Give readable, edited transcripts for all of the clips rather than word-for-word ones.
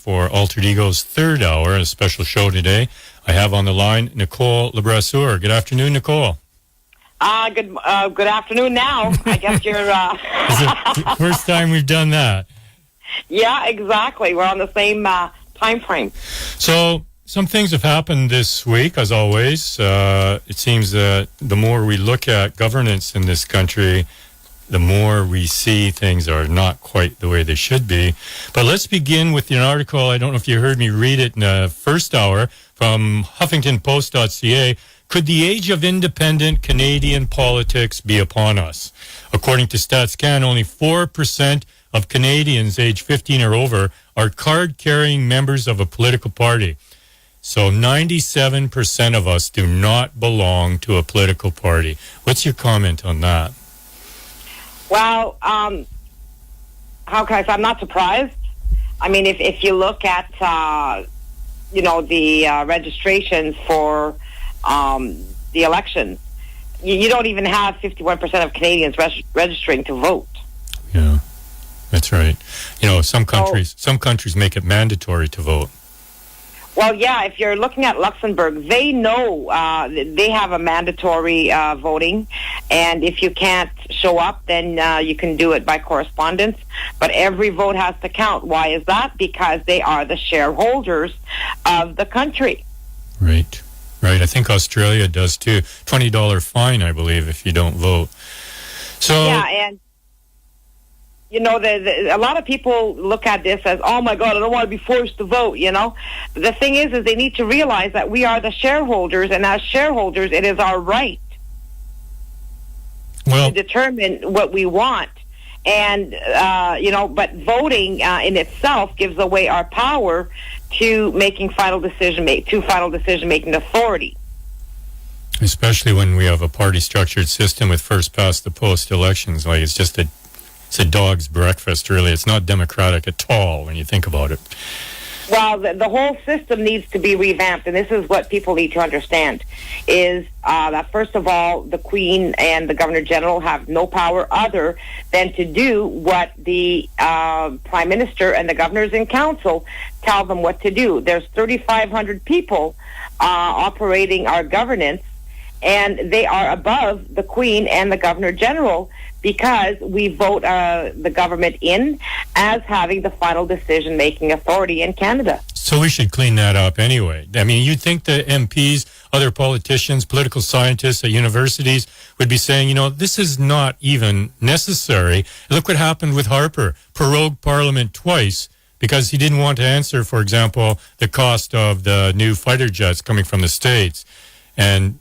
for Alter Ego's third hour, a special show today. I have on the line Nicole Lebrasseur. Good afternoon, Nicole. Good afternoon now. I guess you're... It's the first time we've done that. Yeah, exactly. We're on the same time frame. So some things have happened this week, as always. It seems that the more we look at governance in this country, the more we see things are not quite the way they should be. But let's begin with an article. I don't know if you heard me read it in the first hour from HuffingtonPost.ca. Could the age of independent Canadian politics be upon us? According to StatsCan, only 4% of Canadians aged 15 or over are card-carrying members of a political party. So 97% of us do not belong to a political party. What's your comment on that? Well, how can I say? I'm not surprised. I mean, if you look at, the registrations for the elections, you don't even have 51% of Canadians registering to vote. Yeah, that's right. Some countries make it mandatory to vote. Well, yeah, if you're looking at Luxembourg, they know they have a mandatory voting, and if you can't show up, then you can do it by correspondence. But every vote has to count. Why is that? Because they are the shareholders of the country. Right. I think Australia does too. $20 fine, I believe, if you don't vote. So yeah, and a lot of people look at this as, oh my God, I don't want to be forced to vote, The thing is they need to realize that we are the shareholders, and as shareholders, it is our right to determine what we want. And, but voting in itself gives away our power to making final decision-making authority. Especially when we have a party-structured system with first-past-the-post elections. Like, it's a dog's breakfast, really. It's not democratic at all when you think about it. Well, the whole system needs to be revamped, and this is what people need to understand, is that, first of all, the Queen and the Governor-General have no power other than to do what the Prime Minister and the Governors in Council tell them what to do. There's 3,500 people operating our governance, and they are above the Queen and the Governor-General because we vote the government in as having the final decision-making authority in Canada. So we should clean that up anyway. I mean, you'd think the MPs, other politicians, political scientists at universities would be saying, this is not even necessary. Look what happened with Harper. Prorogued Parliament twice because he didn't want to answer, for example, the cost of the new fighter jets coming from the States. And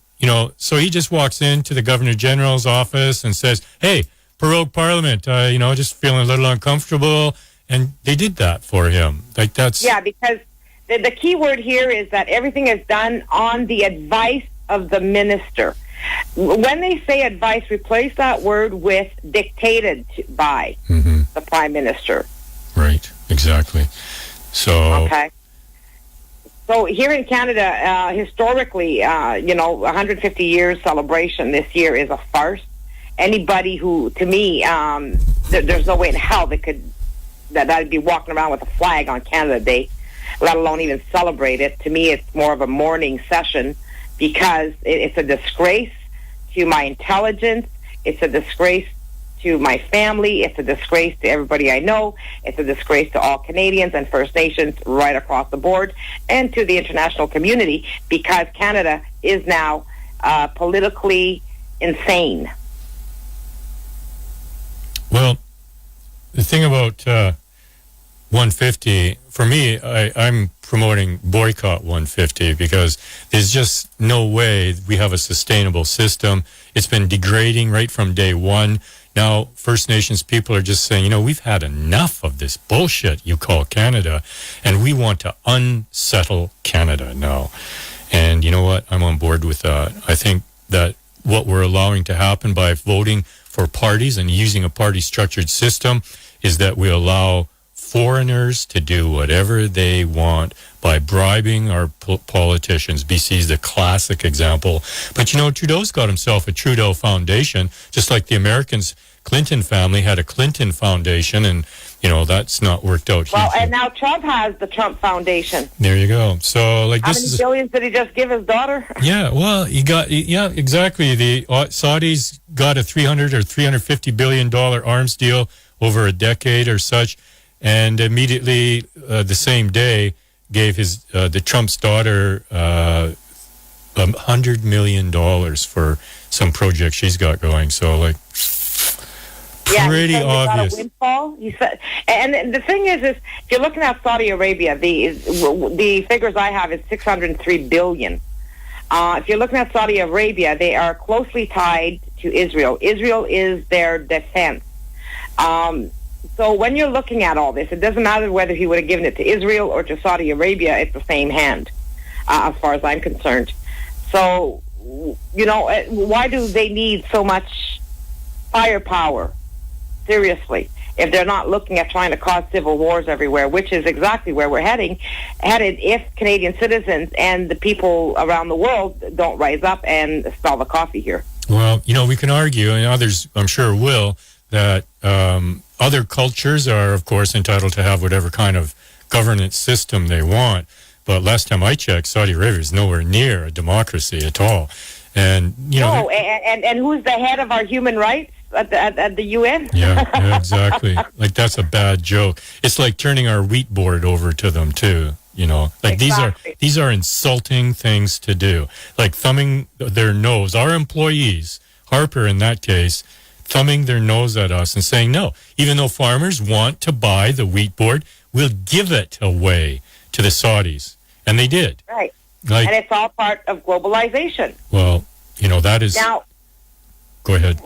so he just walks into the Governor General's office and says, hey, prorogue Parliament, just feeling a little uncomfortable. And they did that for him. Like that's... Yeah, because the key word here is that everything is done on the advice of the minister. When they say advice, replace that word with dictated by the Prime Minister. Right, exactly. So... Okay. So here in Canada, historically, 150 years celebration this year is a farce. Anybody who, to me, there's no way in hell that'd be walking around with a flag on Canada Day, let alone even celebrate it. To me, it's more of a mourning session because it's a disgrace to my intelligence. It's a disgrace to my family. It's a disgrace to everybody I know. It's a disgrace to all Canadians and First Nations right across the board and to the international community because Canada is now politically insane. Well, the thing about 150, for me, I'm promoting boycott 150 because there's just no way we have a sustainable system. It's been degrading right from day one. Now, First Nations people are just saying, we've had enough of this bullshit you call Canada, and we want to unsettle Canada now. And you know what? I'm on board with that. I think that what we're allowing to happen by voting for parties and using a party-structured system is that we allow foreigners to do whatever they want by bribing our politicians. BC is the classic example. But Trudeau's got himself a Trudeau Foundation, just like the Americans Clinton family had a Clinton Foundation, and that's not worked out. Well, hugely. and now Trump has the Trump Foundation. There you go. So, like, How this many is billions did he just give his daughter? yeah. Well, exactly. The Saudis got a $300 or $350 billion arms deal over a decade or such, and immediately the same day gave the Trump's daughter $100 million for some project she's got going. So, like, pretty obvious. Got a windfall. You said, and the thing is if you're looking at Saudi Arabia, the figures I have is $603 billion. If you're looking at Saudi Arabia, they are closely tied to Israel. Israel is their defense. So when you're looking at all this, it doesn't matter whether he would have given it to Israel or to Saudi Arabia. It's the same hand, as far as I'm concerned. So, why do they need so much firepower? Seriously, if they're not looking at trying to cause civil wars everywhere, which is exactly where we're headed if Canadian citizens and the people around the world don't rise up and spell the coffee here. Well, we can argue, and others I'm sure will, that other cultures are, of course, entitled to have whatever kind of governance system they want. But last time I checked, Saudi Arabia is nowhere near a democracy at all. And, and who's the head of our human rights at the UN? Yeah, exactly. Like, that's a bad joke. It's like turning our wheat board over to them, too. Like, exactly. these are insulting things to do. Like thumbing their nose. Our employees, Harper in that case, thumbing their nose at us and saying, no, even though farmers want to buy the wheat board, we'll give it away to the Saudis. And they did. Right. Like, and it's all part of globalization. Well, that is... Now, go ahead.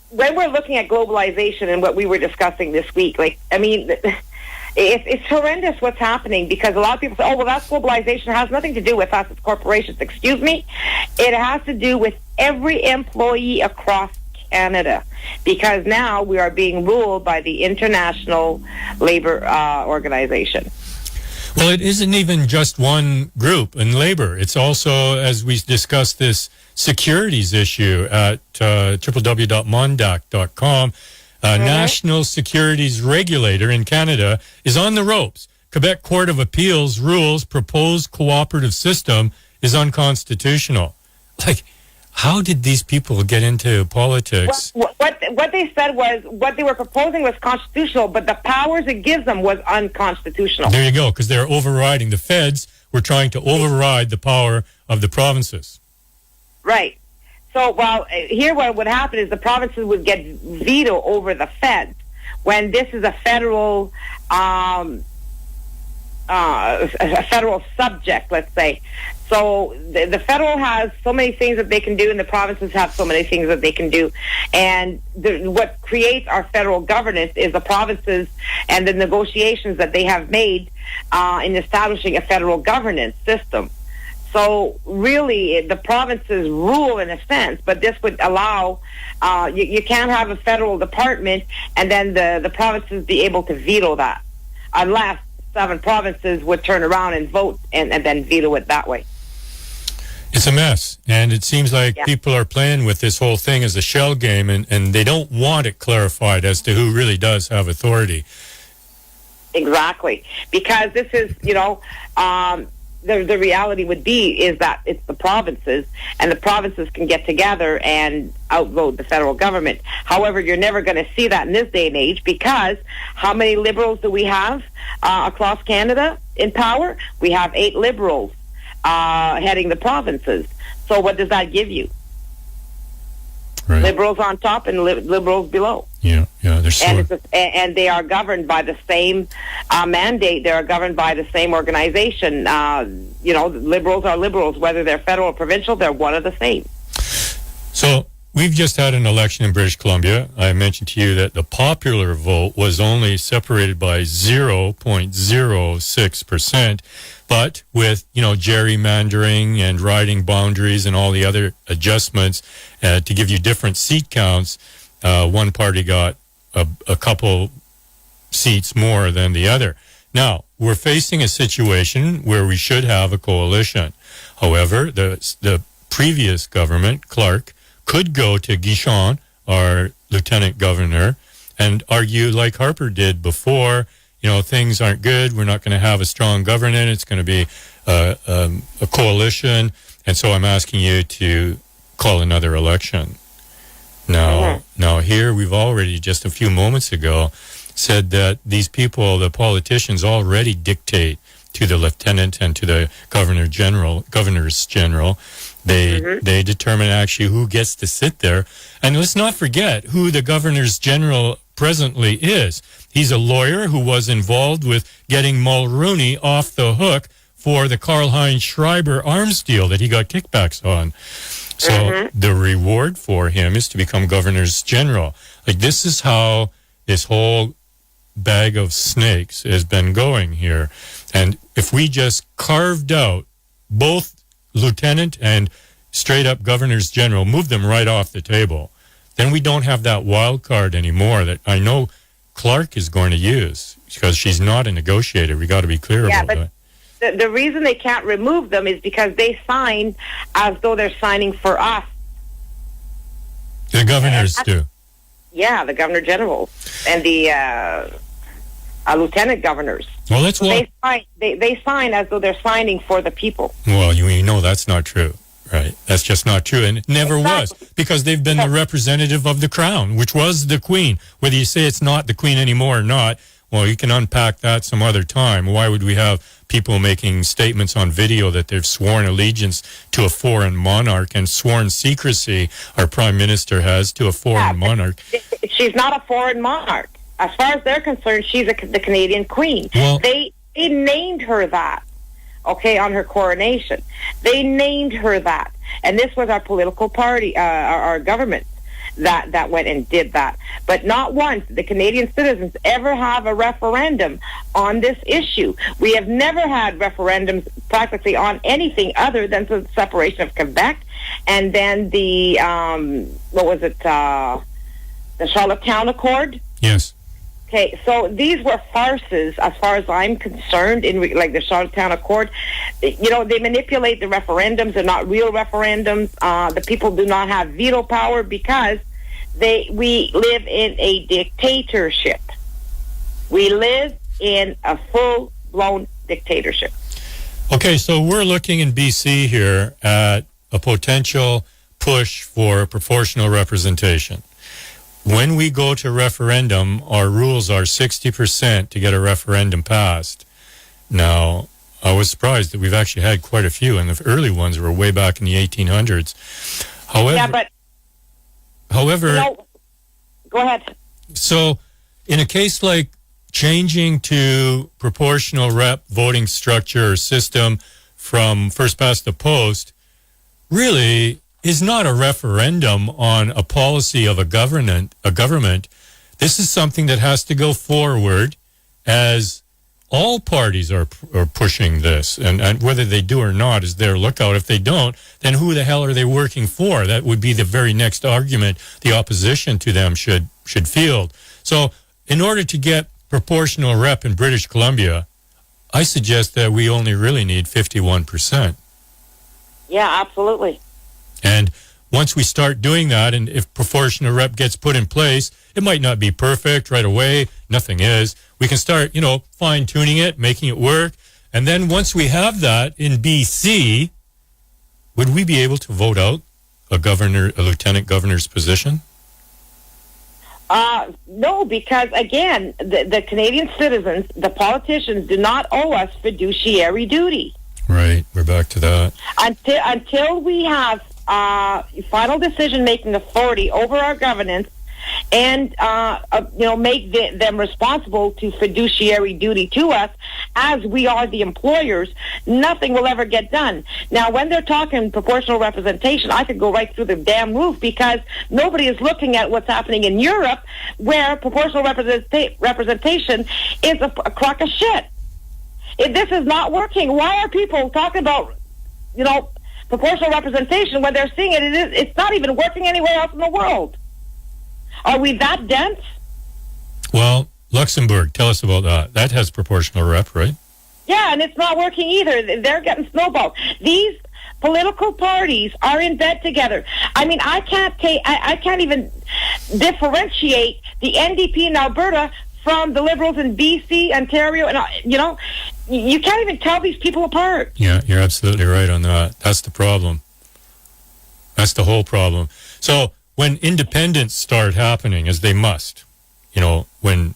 When we're looking at globalization and what we were discussing this week, it's horrendous what's happening, because a lot of people say, oh, well, that's globalization. It has nothing to do with us as corporations. Excuse me? It has to do with every employee across Canada, because now we are being ruled by the International Labor Organization. Well, it isn't even just one group in labor. It's also, as we discussed, this securities issue at www.mondac.com. National Securities Regulator in Canada is on the ropes. Quebec Court of Appeals rules proposed cooperative system is unconstitutional. Like, how did these people get into politics? What they said was what they were proposing was constitutional, but the powers it gives them was unconstitutional. There you go, because they're overriding. The feds were trying to override the power of the provinces. Right. So, here what would happen is the provinces would get veto over the feds when this is a federal subject, let's say. So the federal has so many things that they can do, and the provinces have so many things that they can do. And what creates our federal governance is the provinces and the negotiations that they have made in establishing a federal governance system. So really, the provinces rule in a sense, but this would allow, you can't have a federal department and then the provinces be able to veto that, unless 7 provinces would turn around and vote and then veto it that way. It's a mess, and it seems like people are playing with this whole thing as a shell game, and they don't want it clarified as to who really does have authority. Exactly, because this is, the reality would be is that it's the provinces, and the provinces can get together and outvote the federal government. However, you're never going to see that in this day and age, because how many Liberals do we have across Canada in power? We have 8 Liberals heading the provinces. So what does that give you? Right. Liberals on top and Liberals below. Yeah, they're and they are governed by the same mandate. They are governed by the same organization. Liberals are Liberals, whether they're federal or provincial. They're one of the same. So we've just had an election in British Columbia. I mentioned to you that the popular vote was only separated by 0.06%, but with gerrymandering and riding boundaries and all the other adjustments to give you different seat counts, one party got a couple seats more than the other. Now, we're facing a situation where we should have a coalition. However, the previous government, Clark, could go to Guichon our lieutenant governor, and argue like Harper did before, things aren't good. We're not going to have a strong government. It's going to be a coalition. And so I'm asking you to call another election. Now here we've already just a few moments ago said that these people, the politicians, already dictate to the lieutenant and to the governors general. They determine actually who gets to sit there. And let's not forget who the governors general presently is. He's a lawyer who was involved with getting Mulrooney off the hook for the Karl-Heinz Schreiber arms deal that he got kickbacks on. So the reward for him is to become governors general. Like, this is how this whole bag of snakes has been going here. And if we just carved out both lieutenant and straight up governors general, move them right off the table, then we don't have that wild card anymore that I know Clark is going to use, because she's not a negotiator. We got to be clear about that. The reason they can't remove them is because they sign as though they're signing for us. The governors do. Yeah, the governor generals and the lieutenant governors. Well, that's what they sign as though they're signing for the people. Well, you know that's not true, right? That's just not true, and it never was, because they've been the representative of the crown, which was the queen. Whether you say it's not the queen anymore or not, well, you can unpack that some other time. Why would we have people making statements on video that they've sworn allegiance to a foreign monarch and sworn secrecy, our prime minister has, to a foreign monarch? She's not a foreign monarch. As far as they're concerned, she's the Canadian queen. Well, they named her that, on her coronation. They named her that. And this was our political party, our government, that went and did that. But not once the Canadian citizens ever have a referendum on this issue. We have never had referendums practically on anything other than the separation of Quebec, and then the the Charlottetown Accord. Yes. Okay, so these were farces as far as I'm concerned, like the Charlottetown Accord. They manipulate the referendums. They're not real referendums. The people do not have veto power because we live in a dictatorship. We live in a full-blown dictatorship. Okay, so we're looking in BC here at a potential push for proportional representation. When we go to referendum, our rules are 60% to get a referendum passed. Now, I was surprised that we've actually had quite a few, and the early ones were way back in the 1800s. However, go ahead. So, in a case like changing to proportional rep voting structure or system from first past the post, really is not a referendum on a policy of a government. This is something that has to go forward, as all parties are pushing this, and whether they do or not is their lookout. If they don't, then who the hell are they working for? That would be the very next argument the opposition to them should field. So in order to get proportional rep in British Columbia, I suggest that we only really need 51%. Yeah, absolutely. And once we start doing that, and if proportional rep gets put in place, it might not be perfect right away. Nothing is. We can start, fine-tuning it, making it work. And then once we have that in BC, would we be able to vote out a lieutenant governor's position? No, because, again, the Canadian citizens, the politicians, do not owe us fiduciary duty. Right. We're back to that. Until we have final decision-making authority over our governance, and make them responsible to fiduciary duty to us, as we are the employers, nothing will ever get done. Now, when they're talking proportional representation, I could go right through the damn roof, because nobody is looking at what's happening in Europe, where proportional representation is a crock of shit. This is not working. Why are people talking about, proportional representation when they're seeing it's not even working anywhere else in the world? Are we that dense? Well, Luxembourg, tell us about that. That has proportional rep, right? Yeah, and it's not working either. They're getting snowballed. These political parties are in bed together. I mean, I can't even differentiate the NDP in Alberta from the Liberals in BC, Ontario, and you can't even tell these people apart. Yeah, you're absolutely right on that. That's the problem. That's the whole problem. So when independents start happening, as they must, when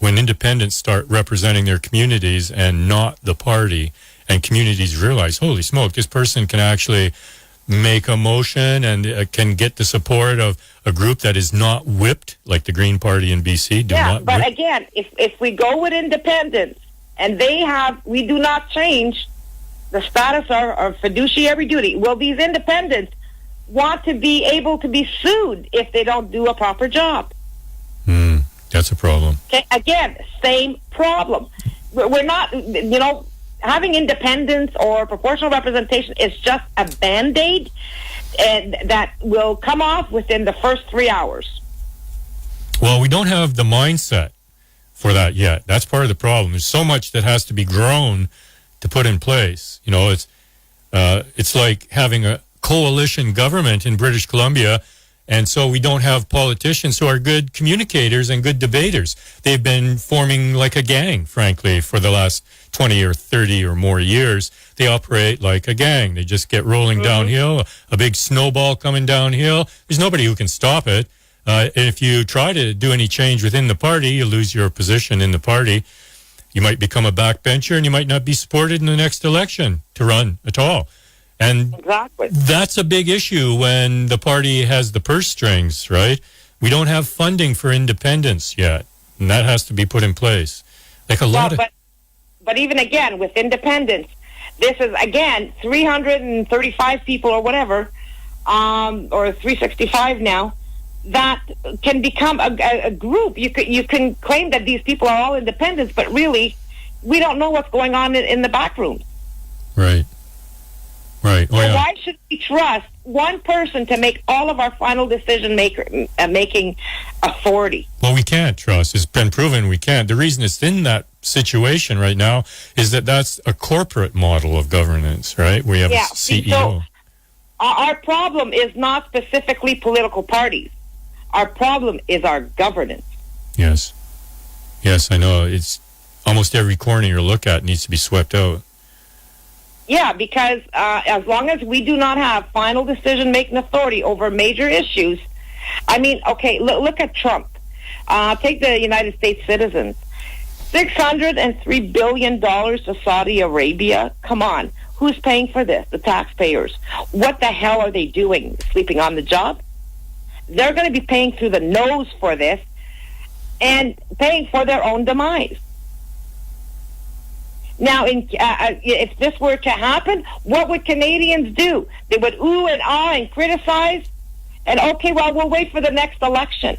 independents start representing their communities and not the party, and communities realize, holy smoke, this person can actually make a motion and can get the support of a group that is not whipped, like the Green Party in BC. But again, if we go with independents and we do not change the status of fiduciary duty, will these independents want to be able to be sued if they don't do a proper job? That's a problem. Okay, again, same problem. We're not, having independence or proportional representation is just a Band-Aid and that will come off within the first 3 hours. Well, we don't have the mindset for that yet. That's part of the problem. There's so much that has to be grown to put in place. It's like having a coalition government in British Columbia, and so we don't have politicians who are good communicators and good debaters. They've been forming like a gang, frankly, for the last 20 or 30 or more years. They operate like a gang. They just get rolling downhill, a big snowball coming downhill. There's nobody who can stop it. And if you try to do any change within the party, you lose your position in the party. You might become a backbencher and you might not be supported in the next election to run at all. And exactly. That's a big issue when the party has the purse strings, right? We don't have funding for independence yet, and that has to be put in place. But even again, with independence, this is, again, 335 people or whatever, or 365 now, that can become a group. You can claim that these people are all independents, but really, we don't know what's going on in the back rooms. Right. Right. So why should we trust one person to make all of our final making authority? Well, we can't trust. It's been proven we can't. The reason it's in that situation right now is that that's a corporate model of governance, right? We have a CEO. So our problem is not specifically political parties. Our problem is our governance. Yes. Yes, I know. It's almost every corner you look at needs to be swept out. Yeah, because as long as we do not have final decision-making authority over major issues, I mean, okay, look at Trump. Take the United States citizens. $603 billion to Saudi Arabia. Come on. Who's paying for this? The taxpayers. What the hell are they doing? Sleeping on the job? They're going to be paying through the nose for this and paying for their own demise. Now, if this were to happen, what would Canadians do? They would ooh and ah and criticize, and okay, well, we'll wait for the next election,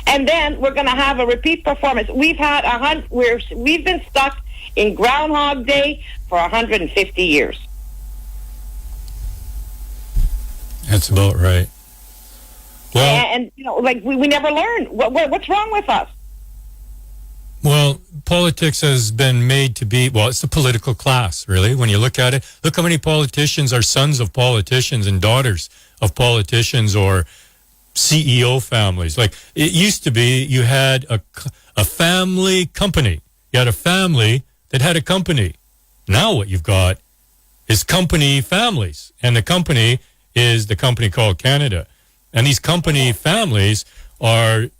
and then we're going to have a repeat performance. We've been stuck in Groundhog Day for 150 years. That's about right. Well, and we never learn. What's wrong with us? Well, politics has been made to be, it's the political class, really. When you look at it, look how many politicians are sons of politicians and daughters of politicians or CEO families. Like, it used to be you had a family company. You had a family that had a company. Now what you've got is company families. And the company is the company called Canada. And these company families are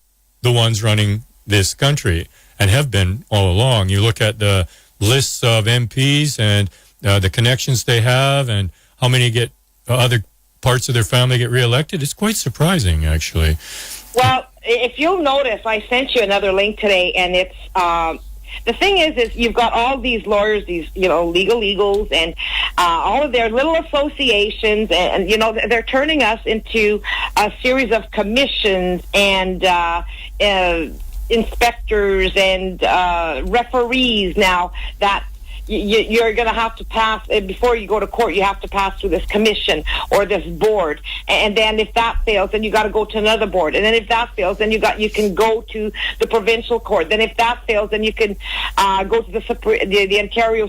the ones running this country. And have been all along. You look at the lists of MPs and the connections they have and how many get other parts of their family get reelected. It's quite surprising, actually. Well, if you'll notice, I sent you another link today, and it's the thing is you've got all these lawyers, these legals, and all of their little associations, and they're turning us into a series of commissions and inspectors and referees now that you're going to have to pass, before you go to court, you have to pass through this commission or this board. And then if that fails, then you got to go to another board. And then if that fails, then you can go to the provincial court. Then if that fails, then you can go to the Ontario,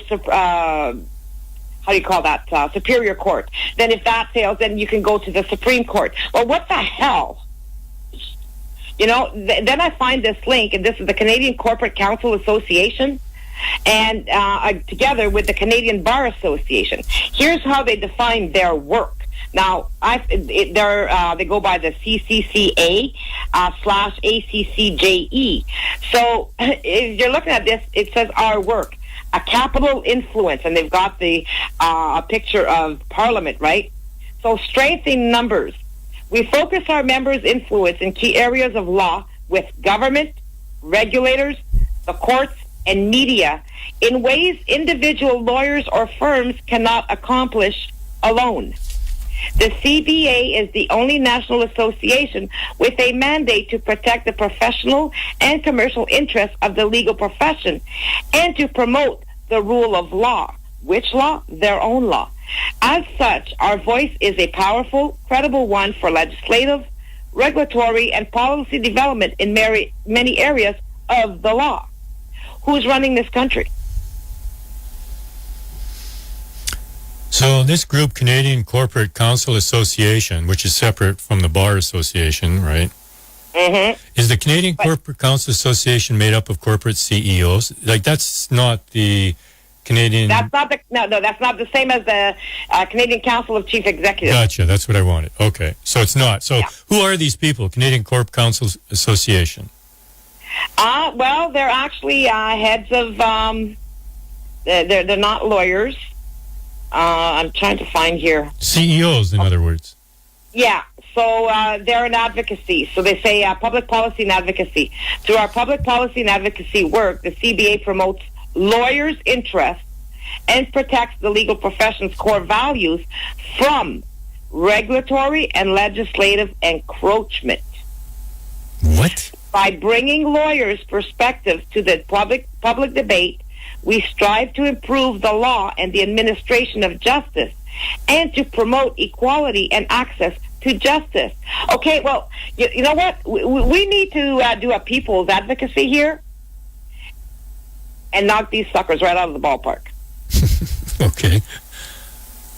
Superior Court. Then if that fails, then you can go to the Supreme Court. Well, what the hell Then I find this link, and this is the Canadian Corporate Counsel Association, and together with the Canadian Bar Association. Here's how they define their work. Now, they go by the CCCA /ACCJE. So if you're looking at this, it says our work, a capital influence, and they've got the a picture of Parliament, right? So strength in numbers. We focus our members' influence in key areas of law with government, regulators, the courts, and media in ways individual lawyers or firms cannot accomplish alone. The CBA is the only national association with a mandate to protect the professional and commercial interests of the legal profession and to promote the rule of law. Which law? Their own law. As such, our voice is a powerful, credible one for legislative, regulatory, and policy development in many areas of the law. Who's running this country? So this group, Canadian Corporate Counsel Association, which is separate from the Bar Association, right? Mm-hmm. Is the Canadian Corporate Counsel Association made up of corporate CEOs? Like, that's not the Canadian... That's not that's not the same as the Canadian Council of Chief Executives. Gotcha, that's what I wanted. Okay, so it's not. So who are these people, Canadian Corp Counsel Association? Well, they're actually heads of... They're not lawyers. I'm trying to find here. CEOs, in other words. Yeah, so they're in advocacy. So they say public policy and advocacy. Through our public policy and advocacy work, the CBA promotes lawyers' interests and protects the legal profession's core values from regulatory and legislative encroachment. What? By bringing lawyers' perspective to the public debate, we strive to improve the law and the administration of justice and to promote equality and access to justice. Okay, well, you know what? We need to do a people's advocacy here and knock these suckers right out of the ballpark. Okay.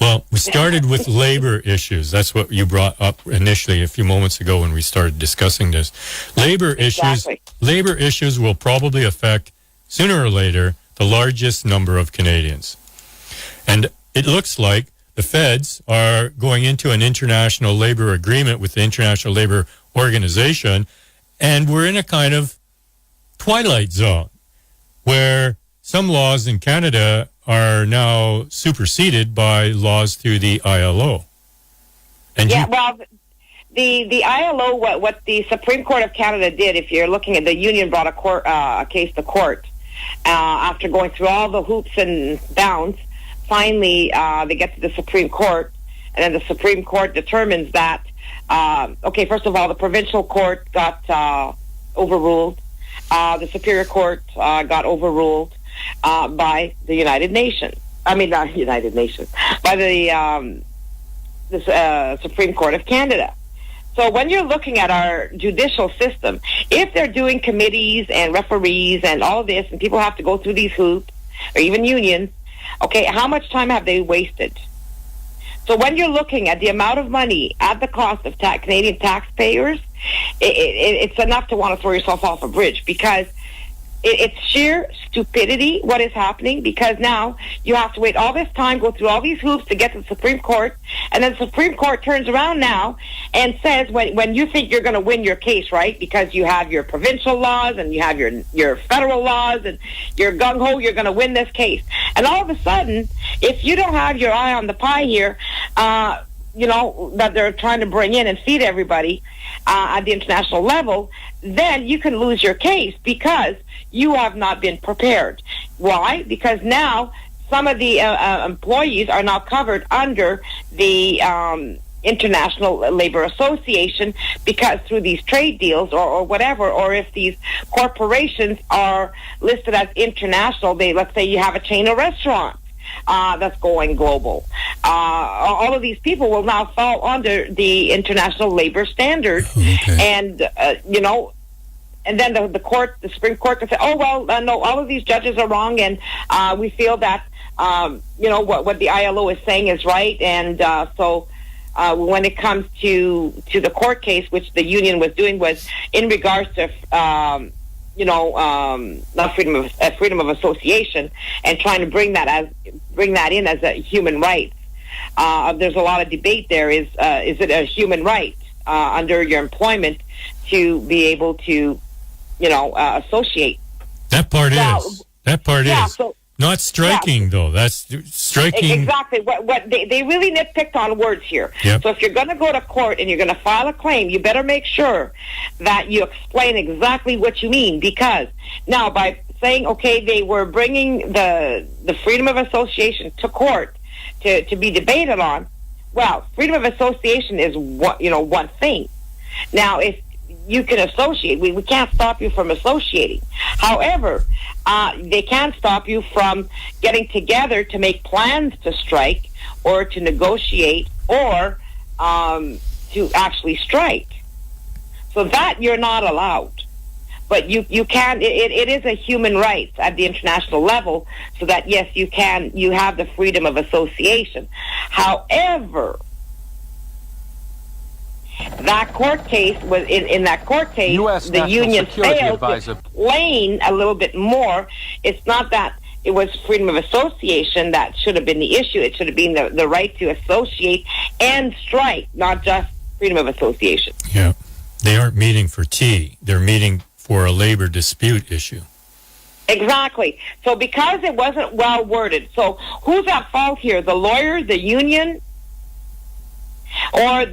Well, we started with labor issues. That's what you brought up initially a few moments ago when we started discussing this. Labor issues will probably affect, sooner or later, the largest number of Canadians. And it looks like the feds are going into an international labor agreement with the International Labor Organization, and we're in a kind of twilight zone where some laws in Canada are now superseded by laws through the ILO. And the ILO, what the Supreme Court of Canada did, if you're looking at the union brought a case to court, after going through all the hoops and bounds, finally they get to the Supreme Court, and then the Supreme Court determines that, first of all, the provincial court got overruled. The Superior Court got overruled by the United Nations. I mean, not United Nations, by the Supreme Court of Canada. So when you're looking at our judicial system, if they're doing committees and referees and all of this, and people have to go through these hoops, or even unions, okay, how much time have they wasted? So when you're looking at the amount of money at the cost of Canadian taxpayers, it's enough to want to throw yourself off a bridge, because it's sheer stupidity what is happening, because now you have to wait all this time, go through all these hoops to get to the Supreme Court, and then the Supreme Court turns around now and says when you think you're going to win your case, right, because you have your provincial laws and you have your federal laws and you're gung-ho, you're going to win this case. And all of a sudden, if you don't have your eye on the pie here, that they're trying to bring in and feed everybody at the international level, then you can lose your case because you have not been prepared. Why? Because now some of the employees are now covered under the International Labor Association, because through these trade deals or whatever, or if these corporations are listed as international, let's say you have a chain of restaurants that's going global. All of these people will now fall under the international labor standard. Okay. And, and then the Supreme Court can say, no, all of these judges are wrong, and we feel that, what the ILO is saying is right, and so when it comes to the court case, which the union was doing, was in regards to not freedom of association, and trying to bring that in as a human right. There's a lot of debate there. Is it a human right under your employment to be able to, associate? That part is. So, not striking, though. That's striking. Exactly. What they really nitpicked on words here. Yep. So if you're going to go to court and you're going to file a claim, you better make sure that you explain exactly what you mean. Because now, by saying, okay, they were bringing the freedom of association to court to be debated on, well, freedom of association is one thing. Now, if you can associate, we can't stop you from associating. However, they can stop you from getting together to make plans to strike or to negotiate or to actually strike. So that you're not allowed. But you can, it is a human right at the international level, so that, yes, you have the freedom of association. However, that court case was in that court case, US the National union Security failed Advisor. to explain a little bit more. It's not that it was freedom of association that should have been the issue. It should have been the right to associate and strike, not just freedom of association. Yeah. They aren't meeting for tea. They're meeting for a labor dispute issue. Exactly. So because it wasn't well worded, so who's at fault here? The lawyer, the union, or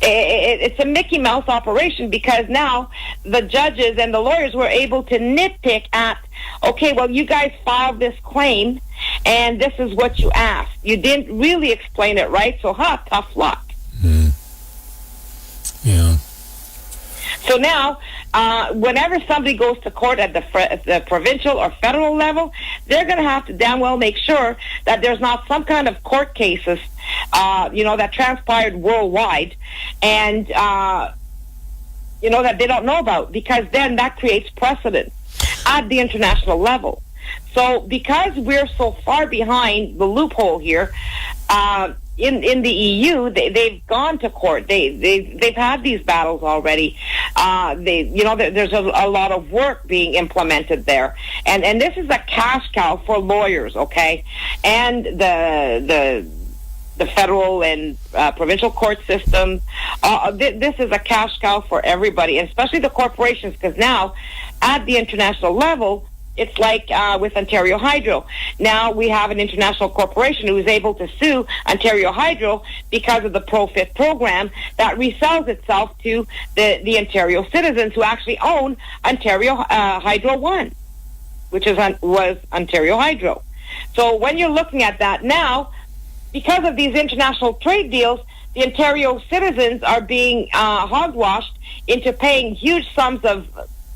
it's a Mickey Mouse operation, because now the judges and the lawyers were able to nitpick at, okay, well, you guys filed this claim, and this is what you asked. You didn't really explain it right, so tough luck. Yeah. So now, whenever somebody goes to court at the provincial or federal level, they're going to have to damn well make sure that there's not some kind of court cases, that transpired worldwide, and, that they don't know about, because then that creates precedent at the international level. So because we're so far behind the loophole here, in the EU, they've gone to court. They've had these battles already. There's a lot of work being implemented there, and this is a cash cow for lawyers, okay, and the federal and provincial court system. This is a cash cow for everybody, and especially the corporations, because now at the international level, it's like with Ontario Hydro. Now we have an international corporation who is able to sue Ontario Hydro because of the Profit program that resells itself to the Ontario citizens who actually own Ontario Hydro 1, which was Ontario Hydro. So when you're looking at that now, because of these international trade deals, the Ontario citizens are being hogwashed into paying huge sums of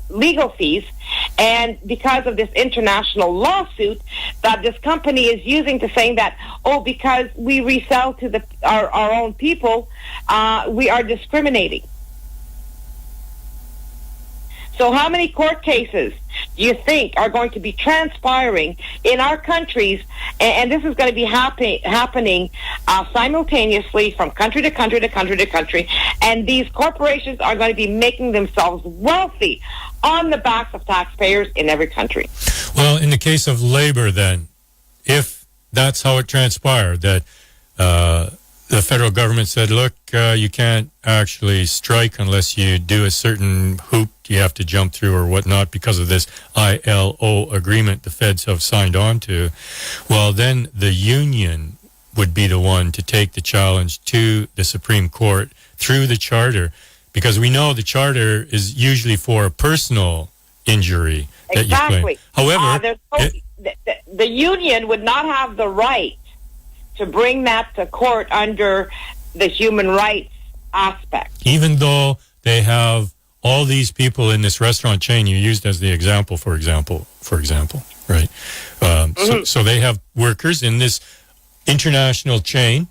legal fees, and because of this international lawsuit that this company is using to saying that, because we resell to our own people, we are discriminating. So how many court cases do you think are going to be transpiring in our countries, and this is going to be happening simultaneously from country to country to country to country, and these corporations are going to be making themselves wealthy on the backs of taxpayers in every country. Well, in the case of labor, then, if that's how it transpired, that the federal government said, look, you can't actually strike unless you do a certain hoop you have to jump through or whatnot because of this ILO agreement the feds have signed on to, well, then the union would be the one to take the challenge to the Supreme Court through the charter, because we know the charter is usually for a personal injury that you claim. However, the union would not have the right to bring that to court under the human rights aspect. Even though they have all these people in this restaurant chain you used as the example, for example, right? So they have workers in this international chain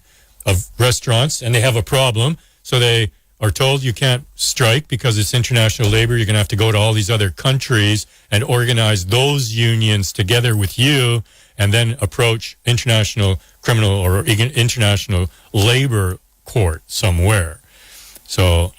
of restaurants, and they have a problem. So they are told you can't strike because it's international labor. You're going to have to go to all these other countries and organize those unions together with you, and then approach international criminal or international labor court somewhere. So,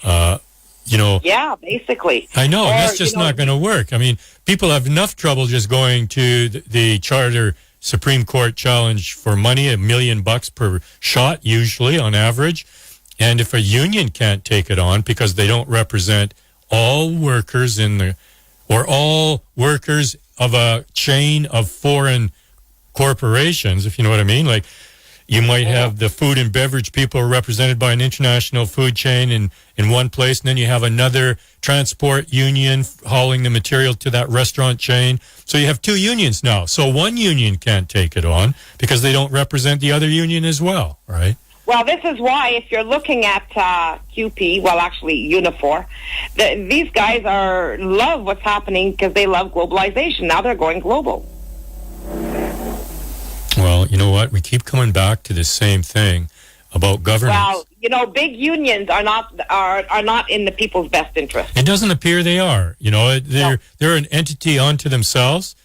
Yeah, basically. I know, and that's Or, just not going to work. I mean, people have enough trouble just going to the Charter Supreme Court challenge for money, $1 million per shot, usually on average. And if a union can't take it on because they don't represent all workers or all workers of a chain of foreign corporations, if you know what I mean, like you might have the food and beverage people represented by an international food chain in one place, and then you have another transport union hauling the material to that restaurant chain. So you have two unions now. So one union can't take it on because they don't represent the other union as well, right? Well, this is why if you're looking at QP, well, actually Unifor, these guys love what's happening because they love globalization. Now they're going global. Well, you know what? We keep coming back to the same thing about governance. Well, big unions are not in the people's best interest. It doesn't appear they are. They're an entity unto themselves,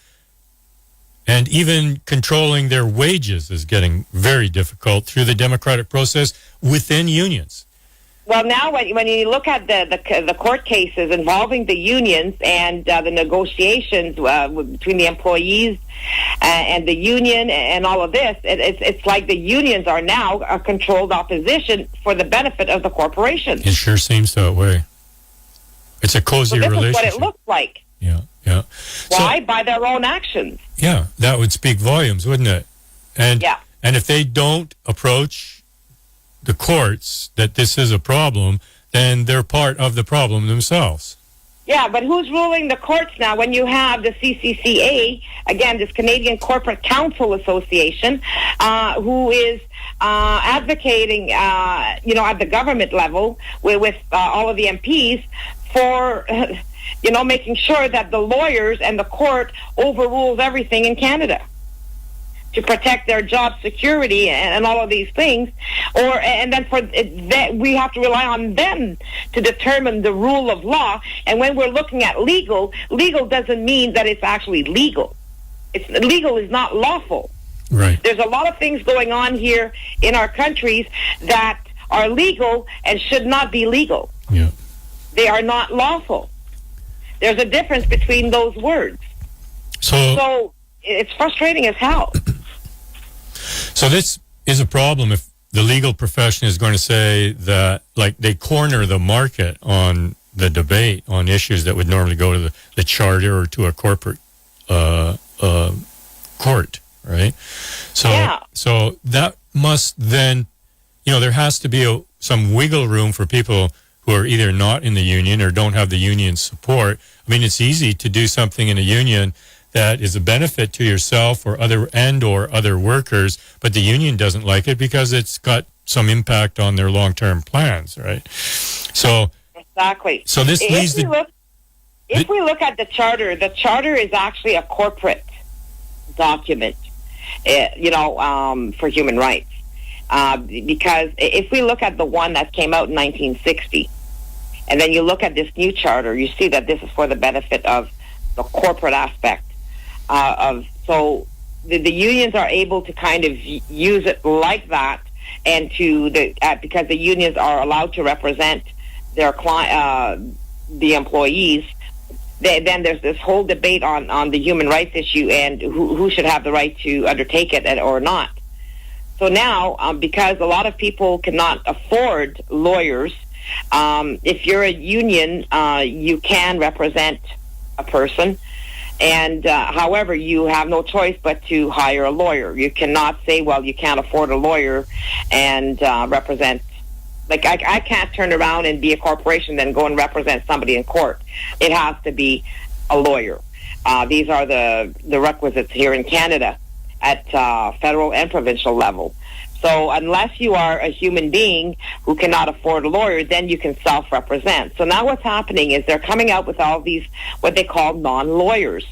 and even controlling their wages is getting very difficult through the democratic process within unions. Well, now when you look at the court cases involving the unions and the negotiations between the employees and the union and all of this, it's like the unions are now a controlled opposition for the benefit of the corporations. It sure seems that way. It's a cozy relationship. This is what it looks like. Yeah. Why? By their own actions. Yeah, that would speak volumes, wouldn't it? And if they don't approach the courts that this is a problem, then they're part of the problem themselves. Yeah, but who's ruling the courts now when you have the CCCA, again, this Canadian Corporate Counsel Association, who is advocating, at the government level with all of the MPs for, making sure that the lawyers and the court overrules everything in Canada to protect their job security and all of these things, and then we have to rely on them to determine the rule of law. And when we're looking at legal doesn't mean that it's actually legal. Legal is not lawful. Right. There's a lot of things going on here in our countries that are legal and should not be legal. Yeah. They are not lawful. There's a difference between those words. So it's frustrating as hell. So this is a problem if the legal profession is going to say that, like, they corner the market on the debate on issues that would normally go to the charter or to a corporate court, right? So that must then, there has to be some wiggle room for people who are either not in the union or don't have the union support. I mean, it's easy to do something in a union that is a benefit to yourself or other workers, but the union doesn't like it because it's got some impact on their long-term plans, right? So exactly. So this leads to... If we look at the charter is actually a corporate document, for human rights. Because if we look at the one that came out in 1960, and then you look at this new charter, you see that this is for the benefit of the corporate aspect. So the unions are able to kind of use it like that, and because the unions are allowed to represent their the employees. Then there's this whole debate on the human rights issue and who should have the right to undertake it or not. So now, because a lot of people cannot afford lawyers, if you're a union, you can represent a person. And however, you have no choice but to hire a lawyer. You cannot say, well, you can't afford a lawyer and represent. Like, I can't turn around and be a corporation then go and represent somebody in court. It has to be a lawyer. These are the requisites here in Canada at federal and provincial level. So unless you are a human being who cannot afford a lawyer, then you can self-represent. So now what's happening is they're coming out with all these, what they call non-lawyers,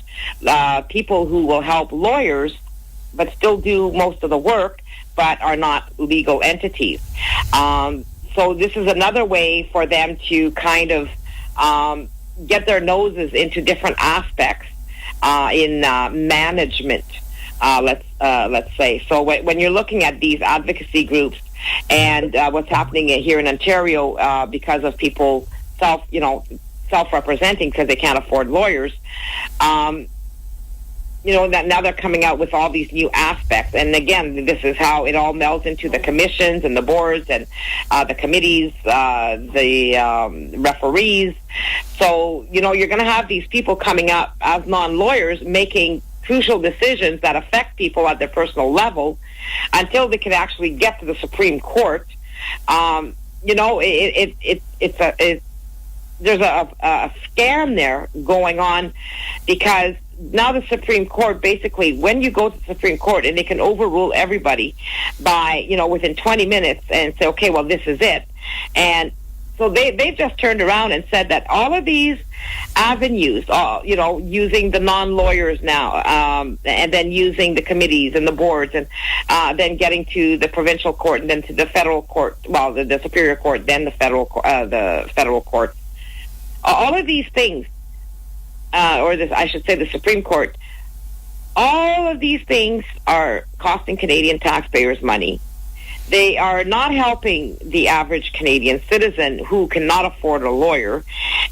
people who will help lawyers but still do most of the work but are not legal entities. So this is another way for them to kind of get their noses into different aspects in management Let's say. So when you're looking at these advocacy groups and what's happening here in Ontario because of people self-representing because they can't afford lawyers, that now they're coming out with all these new aspects. And again, this is how it all melds into the commissions and the boards and the committees, the referees. So, you're going to have these people coming up as non-lawyers making crucial decisions that affect people at their personal level until they can actually get to the Supreme Court. There's a scam there going on because now the Supreme Court, basically, when you go to the Supreme Court and they can overrule everybody by, within 20 minutes and say, okay, well, this is it. And so they've just turned around and said that all of these avenues, using the non-lawyers now, and then using the committees and the boards, and then getting to the provincial court and then to the federal court, well, the Superior Court, then the federal court. All of these things, I should say the Supreme Court, all of these things are costing Canadian taxpayers money. They are not helping the average Canadian citizen who cannot afford a lawyer.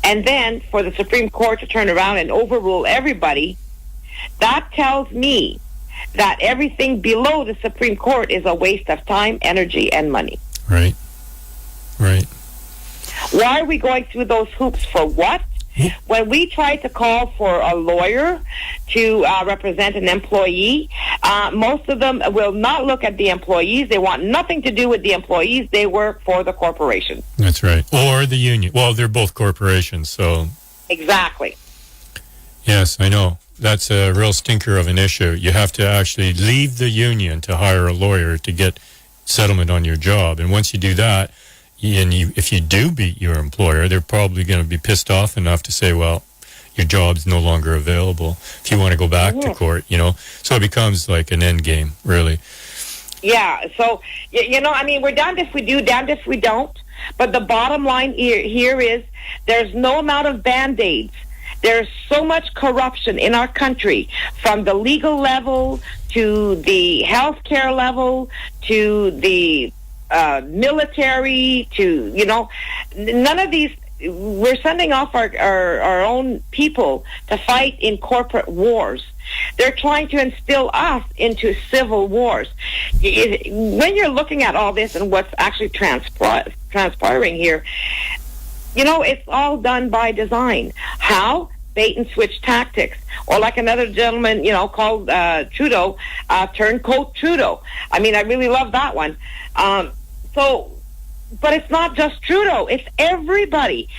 And then for the Supreme Court to turn around and overrule everybody, that tells me that everything below the Supreme Court is a waste of time, energy, and money. Right. Why are we going through those hoops for what? When we try to call for a lawyer to represent an employee, most of them will not look at the employees. They want nothing to do with the employees. They work for the corporation. That's right. Or the union. Well, they're both corporations, so... Exactly. Yes, I know. That's a real stinker of an issue. You have to actually leave the union to hire a lawyer to get settlement on your job. And once you do that, if you do beat your employer, they're probably going to be pissed off enough to say, well, your job's no longer available if you want to go back to court, So it becomes like an end game, really. Yeah, so, we're damned if we do, damned if we don't. But the bottom line here is there's no amount of Band-Aids. There's so much corruption in our country, from the legal level to the healthcare level to the military to, none of these, we're sending off our own people to fight in corporate wars. They're trying to instill us into civil wars. When you're looking at all this and what's actually transpiring here, it's all done by design. How? Bait and switch tactics. Or like another gentleman, called Trudeau, Turncoat Trudeau. I really love that one. But it's not just Trudeau, it's everybody.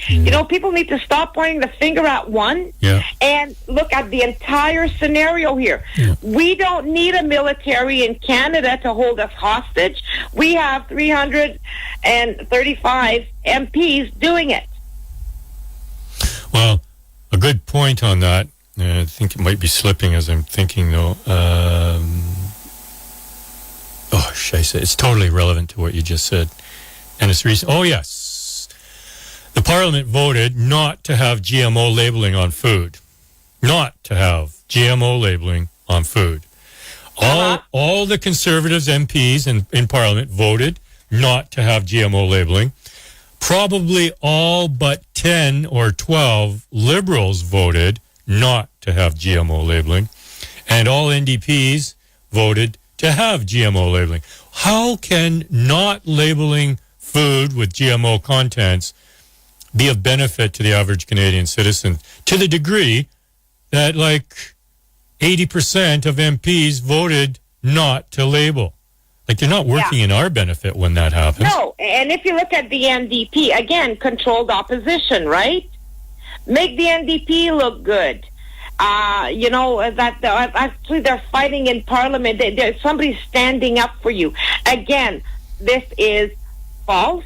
People need to stop pointing the finger at one and look at the entire scenario here. Yeah. We don't need a military in Canada to hold us hostage. We have 335 MPs doing it. Well, a good point on that. I think it might be slipping as I'm thinking, though. It's totally relevant to what you just said. And it's recent. Oh, yes. The Parliament voted not to have GMO labeling on food. Not to have GMO labeling on food. All the Conservatives MPs in Parliament voted not to have GMO labeling. Probably all but 10 or 12 Liberals voted not to have GMO labeling. And all NDPs voted to have GMO labeling. How can not labeling food with GMO contents be of benefit to the average Canadian citizen to the degree that 80% of MPs voted not to label? They're not working in our benefit when that happens. No, and if you look at the NDP, again, controlled opposition, right? Make the NDP look good. Actually they're fighting in Parliament. Somebody's standing up for you. Again, this is false,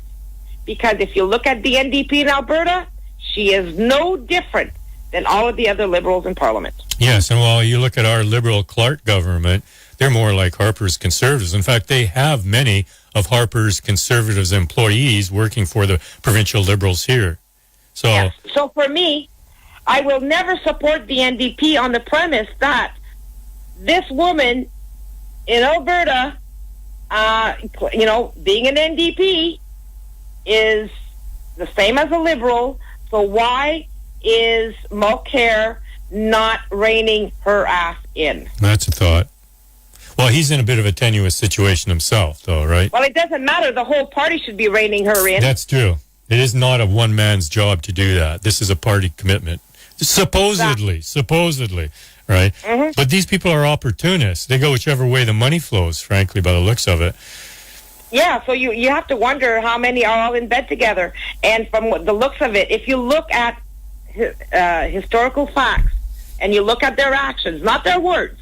because if you look at the NDP in Alberta, she is no different than all of the other Liberals in Parliament. Yes, and while you look at our Liberal Clark government, they're more like Harper's Conservatives. In fact, they have many of Harper's Conservatives employees working for the provincial Liberals here. So for me, I will never support the NDP on the premise that this woman in Alberta, being an NDP is the same as a Liberal. So why is Mulcair not reining her ass in? That's a thought. Well, he's in a bit of a tenuous situation himself, though, right? Well, it doesn't matter. The whole party should be reining her in. That's true. It is not a one man's job to do that. This is a party commitment. Supposedly, right? Mm-hmm. But these people are opportunists. They go whichever way the money flows, frankly, by the looks of it. Yeah, so you have to wonder how many are all in bed together. And from the looks of it, if you look at historical facts and you look at their actions, not their words,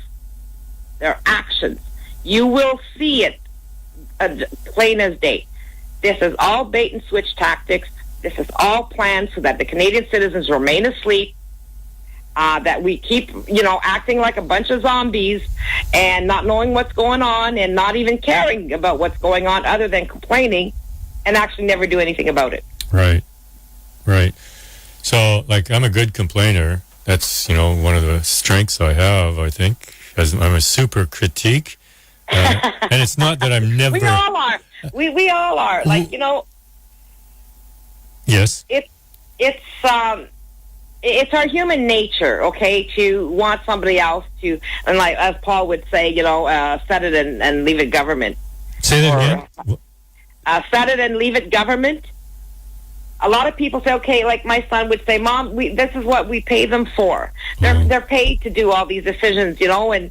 their actions, you will see it plain as day. This is all bait and switch tactics. This is all planned so that the Canadian citizens remain asleep, that we keep, acting like a bunch of zombies and not knowing what's going on and not even caring about what's going on other than complaining and actually never do anything about it. Right. So, I'm a good complainer. That's, one of the strengths I have, I think, as I'm a super critique. And it's not that I'm never... We all are. We all are. Yes. It's our human nature, okay, to want somebody else to, and like as Paul would say, set it and leave it government. Say that again. Set it and leave it government. A lot of people say, okay, like my son would say, Mom, this is what we pay them for. They're paid to do all these decisions, and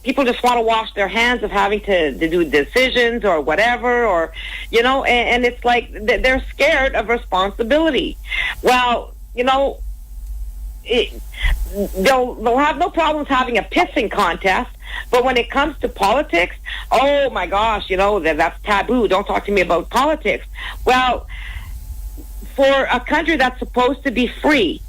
people just want to wash their hands of having to do decisions or whatever, or, and it's like they're scared of responsibility. Well, they'll have no problems having a pissing contest, but when it comes to politics, oh my gosh, that's taboo. Don't talk to me about politics. Well, for a country that's supposed to be free,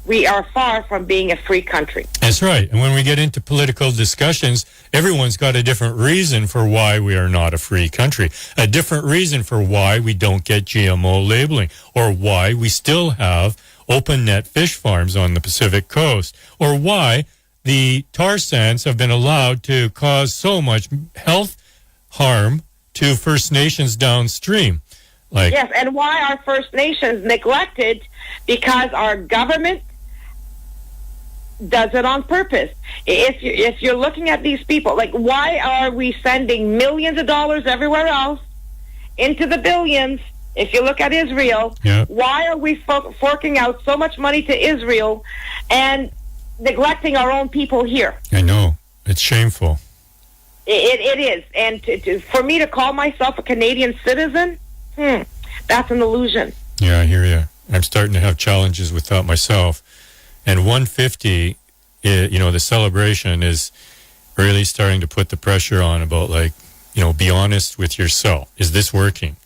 we are far from being a free country. That's right. And when we get into political discussions, everyone's got a different reason for why we are not a free country, a different reason for why we don't get GMO labeling, or why we still have open net fish farms on the Pacific coast, or why the tar sands have been allowed to cause so much health harm to First Nations downstream. Yes, and why are First Nations neglected? Because our government does it on purpose. If you're looking at these people, why are we sending millions of dollars everywhere else into the billions? If you look at Israel, why are we forking out so much money to Israel and neglecting our own people here? I know. It's shameful. It is. And for me to call myself a Canadian citizen, that's an illusion. Yeah, I hear you. I'm starting to have challenges with that myself. And 150, the celebration is really starting to put the pressure on about, be honest with yourself. Is this working?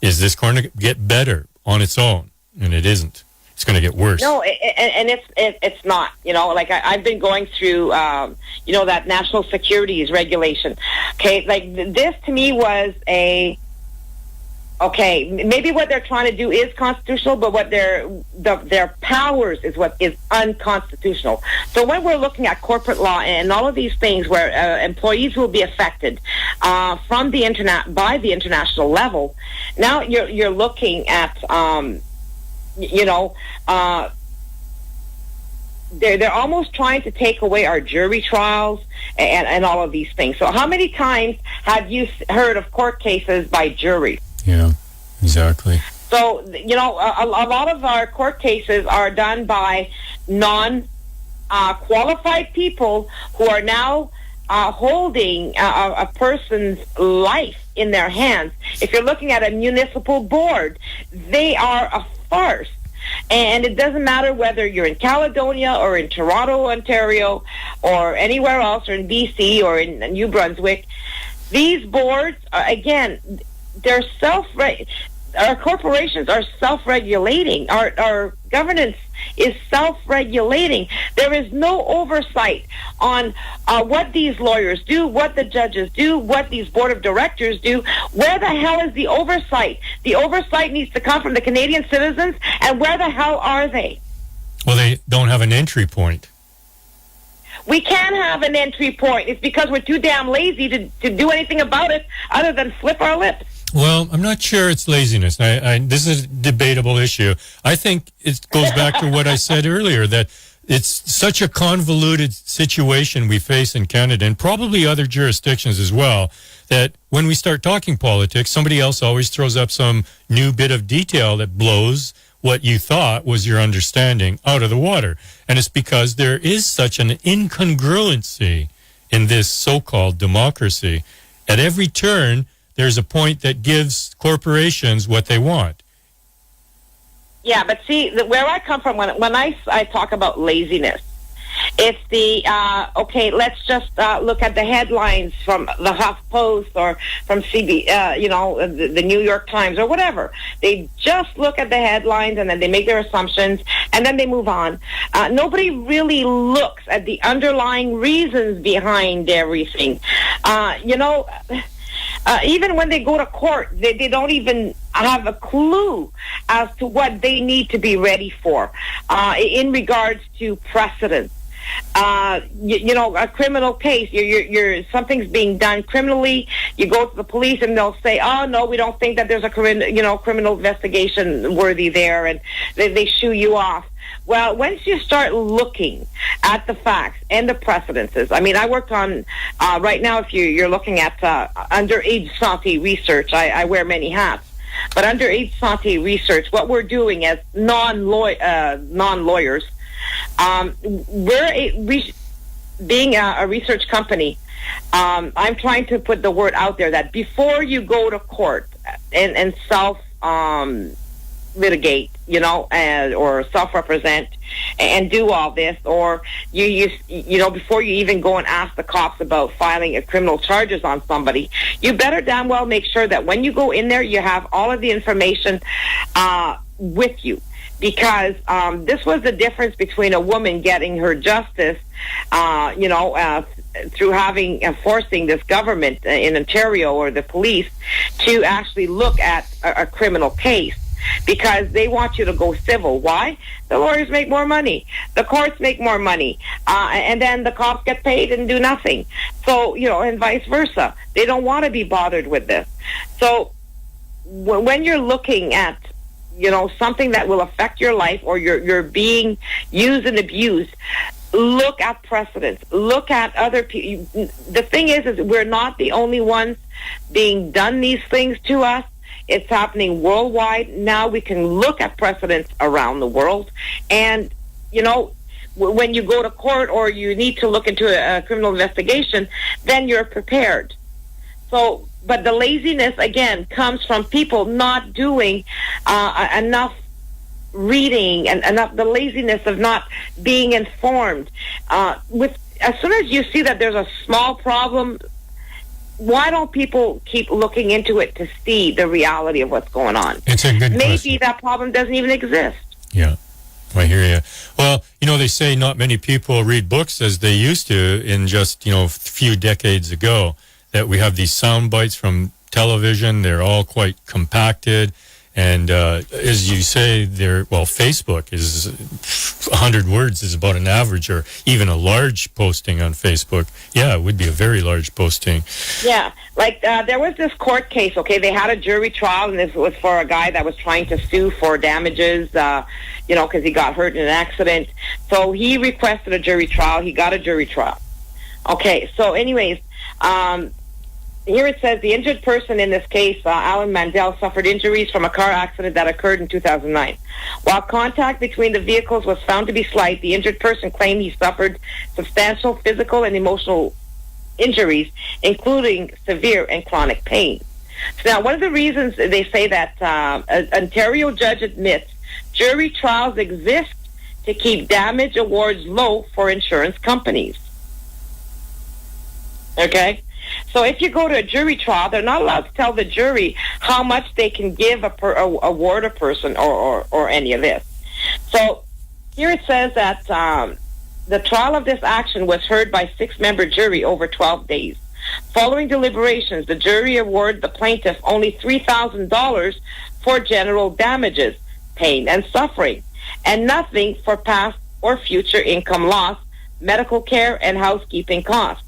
Is this going to get better on its own? And it isn't. It's going to get worse. No, and it's not. I've been going through, that national securities regulation. Okay, this to me was maybe what they're trying to do is constitutional, but what their powers is what is unconstitutional. So when we're looking at corporate law and all of these things where employees will be affected from the internet by the international level, now you're looking at they're almost trying to take away our jury trials and all of these things. So how many times have you heard of court cases by jury? Yeah, exactly. So, a lot of our court cases are done by non-qualified people who are now holding a person's life in their hands. If you're looking at a municipal board, they are a farce. And it doesn't matter whether you're in Caledonia or in Toronto, Ontario, or anywhere else, or in BC or in New Brunswick. These boards, again, they're our corporations are self-regulating. Our governance is self-regulating. There is no oversight on what these lawyers do, what the judges do, what these board of directors do. Where the hell is the oversight? The oversight needs to come from the Canadian citizens, and where the hell are they? Well, they don't have an entry point. We can't have an entry point. It's because we're too damn lazy to do anything about it other than flip our lips. Well, I'm not sure it's laziness. This is a debatable issue. I think it goes back to what I said earlier, that it's such a convoluted situation we face in Canada and probably other jurisdictions as well, that when we start talking politics, somebody else always throws up some new bit of detail that blows what you thought was your understanding out of the water. And it's because there is such an incongruency in this so-called democracy. At every turn, there's a point that gives corporations what they want. Yeah, but see, where I come from, when I talk about laziness, it's the, okay, let's just look at the headlines from the HuffPost or from the New York Times or whatever. They just look at the headlines and then they make their assumptions and then they move on. Nobody really looks at the underlying reasons behind everything. Even when they go to court, they don't even have a clue as to what they need to be ready for in regards to precedent. A criminal case, you're something's being done criminally. You go to the police and they'll say, "Oh no, we don't think that there's a criminal investigation worthy there," and they shoo you off. Well, once you start looking at the facts and the precedences, I mean, I worked on, right now, if you're looking at underage santé research, I wear many hats. But underage santé research, what we're doing as non-lawyers, being a research company, I'm trying to put the word out there that before you go to court and litigate, or self-represent and do all this, or before you even go and ask the cops about filing a criminal charges on somebody, you better damn well make sure that when you go in there, you have all of the information with you. Because this was the difference between a woman getting her justice, through forcing this government in Ontario or the police to actually look at a criminal case. Because they want you to go civil. Why? The lawyers make more money. The courts make more money. And then the cops get paid and do nothing. So, and vice versa. They don't want to be bothered with this. So when you're looking at, something that will affect your life, or you're being used and abused, look at precedents. Look at other people. The thing is we're not the only ones being done these things to us. It's happening worldwide. Now we can look at precedents around the world. And, when you go to court or you need to look into a criminal investigation, then you're prepared. So, but the laziness, again, comes from people not doing enough reading and the laziness of not being informed. As soon as you see that there's a small problem, why don't people keep looking into it to see the reality of what's going on? It's a good Maybe question. That problem doesn't even exist. Yeah, I hear you. Well, they say not many people read books as they used to in just, a few decades ago, that we have these sound bites from television. They're all quite compacted. And as you say, Facebook is 100 words is about an average, or even a large posting on Facebook. Yeah, it would be a very large posting. Yeah, like there was this court case, okay? They had a jury trial, and this was for a guy that was trying to sue for damages, because he got hurt in an accident. So he requested a jury trial. He got a jury trial. Okay, so anyways, here it says the injured person in this case, Alan Mandel, suffered injuries from a car accident that occurred in 2009. While contact between the vehicles was found to be slight, the injured person claimed he suffered substantial physical and emotional injuries, including severe and chronic pain. So now, one of the reasons they say that an Ontario judge admits jury trials exist to keep damage awards low for insurance companies. Okay? So if you go to a jury trial, they're not allowed to tell the jury how much they can give award a person or any of this. So here it says that the trial of this action was heard by 6-member jury over 12 days. Following deliberations, the jury awarded the plaintiff only $3,000 for general damages, pain and suffering, and nothing for past or future income loss medical care, and housekeeping costs.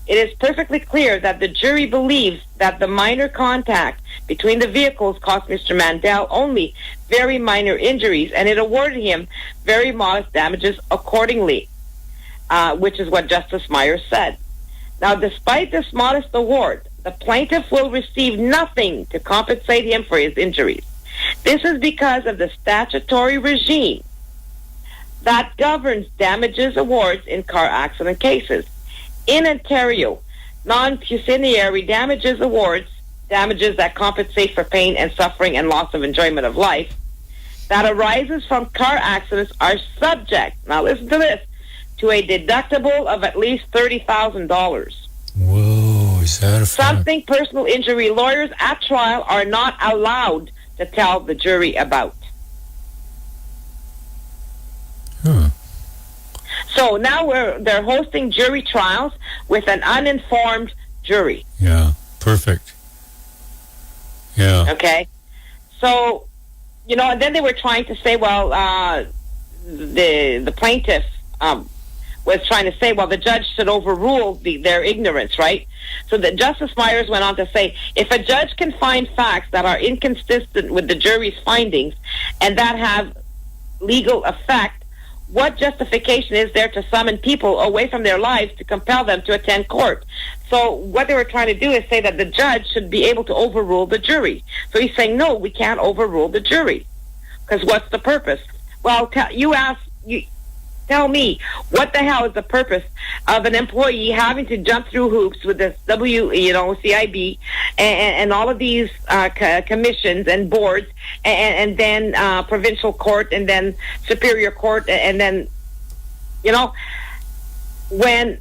It is perfectly clear that the jury believes that the minor contact between the vehicles cost Mr. Mandel only very minor injuries, and it awarded him very modest damages accordingly, which is what Justice Myers said. Now, despite this modest award, the plaintiff will receive nothing to compensate him for his injuries. This is because of the statutory regime that governs damages awards in car accident cases. In Ontario, non-pecuniary damages awards, damages that compensate for pain and suffering and loss of enjoyment of life, that arises from car accidents are subject, now listen to this, to a deductible of at least $30,000. Whoa, is that a fact? Something personal injury lawyers at trial are not allowed to tell the jury about. Huh. So now they're hosting jury trials with an uninformed jury. Yeah, perfect. Yeah. Okay? So, and then they were trying to say, well, the plaintiff was trying to say, well, the judge should overrule their ignorance, right? So that Justice Myers went on to say, if a judge can find facts that are inconsistent with the jury's findings and that have legal effect, what justification is there to summon people away from their lives to compel them to attend court? So what they were trying to do is say that the judge should be able to overrule the jury. So he's saying, no, we can't overrule the jury. Because what's the purpose? Well, tell me, what the hell is the purpose of an employee having to jump through hoops with this CIB and all of these commissions and boards and then provincial court and then superior court and then, when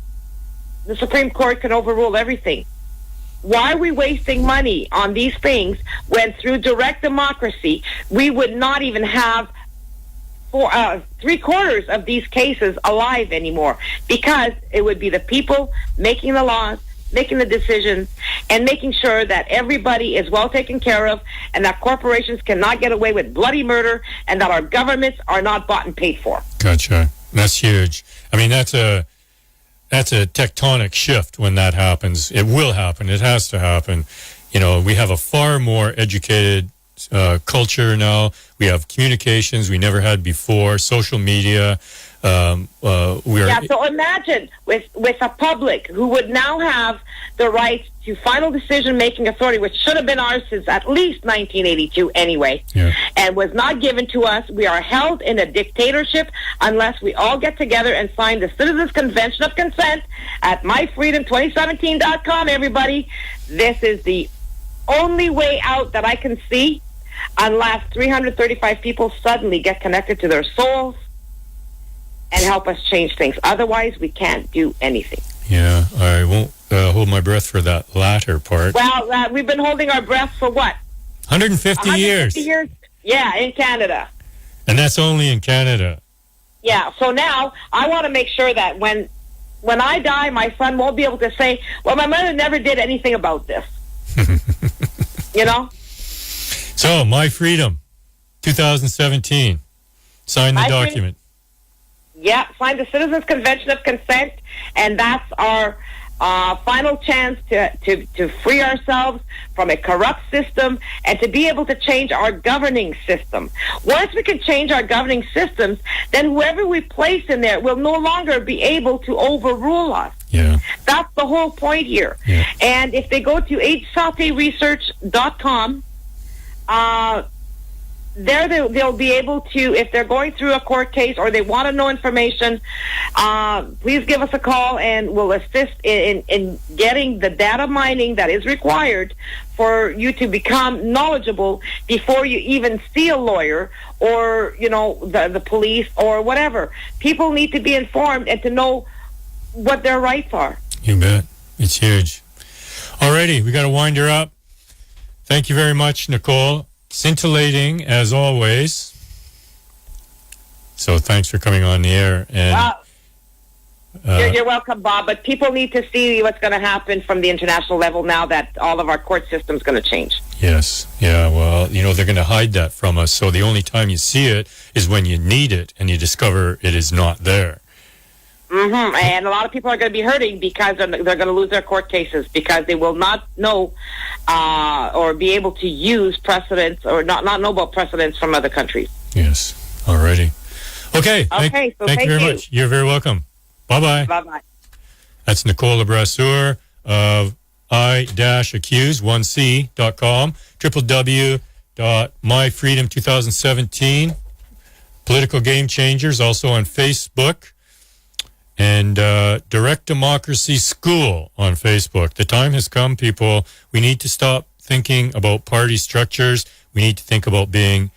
the Supreme Court can overrule everything? Why are we wasting money on these things when through direct democracy we would not even have for 3/4 of these cases alive anymore, because it would be the people making the laws, making the decisions, and making sure that everybody is well taken care of, and that corporations cannot get away with bloody murder, and that our governments are not bought and paid for. Gotcha. That's huge. I mean, that's a tectonic shift when that happens. It will happen. It has to happen. We have a far more educated culture now. We have communications we never had before, social media. So imagine with a public who would now have the right to final decision-making authority, which should have been ours since at least 1982 anyway, and was not given to us. We are held in a dictatorship unless we all get together and sign the Citizens Convention of Consent at myfreedom2017.com, everybody. This is the only way out that I can see, unless 335 people suddenly get connected to their souls and help us change things. Otherwise, we can't do anything. Yeah, I won't hold my breath for that latter part. Well, we've been holding our breath for what? 150 years. Yeah, in Canada. And that's only in Canada. Yeah, so now I want to make sure that when I die, my son won't be able to say, well, my mother never did anything about this. So, My Freedom, 2017. Sign the document. Sign the Citizens Convention of Consent, and that's our final chance to free ourselves from a corrupt system and to be able to change our governing system. Once we can change our governing systems, then whoever we place in there will no longer be able to overrule us. Yeah. That's the whole point here. Yeah. And if they go to hsalteresearch.com, there they'll be able to, if they're going through a court case or they want to know information, please give us a call and we'll assist in getting the data mining that is required for you to become knowledgeable before you even see a lawyer or, the police or whatever. People need to be informed and to know what their rights are. You bet. It's huge. Alrighty, we got to wind her up. Thank you very much, Nicole. Scintillating as always. So thanks for coming on the air. And you're welcome, Bob. But people need to see what's going to happen from the international level now that all of our court system's going to change. Yes. Yeah. Well, they're going to hide that from us. So the only time you see it is when you need it and you discover it is not there. And a lot of people are going to be hurting because they're going to lose their court cases because they will not know or be able to use precedents or not know about precedents from other countries. Yes. Alrighty. Okay. Okay. Thank you very much. You're very welcome. Bye-bye. Bye-bye. That's Nicole Brasseur of i-accuse1c.com, www.myfreedom2017, Political Game Changers, also on Facebook, and Direct Democracy School on Facebook. The time has come, people. We need to stop thinking about party structures. We need to think about being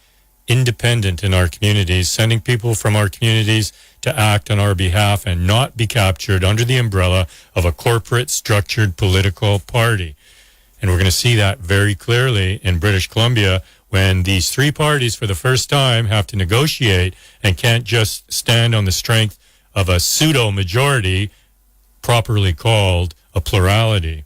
independent in our communities, sending people from our communities to act on our behalf and not be captured under the umbrella of a corporate structured political party. And we're going to see that very clearly in British Columbia when these three parties for the first time have to negotiate and can't just stand on the strength of a pseudo majority properly called a plurality.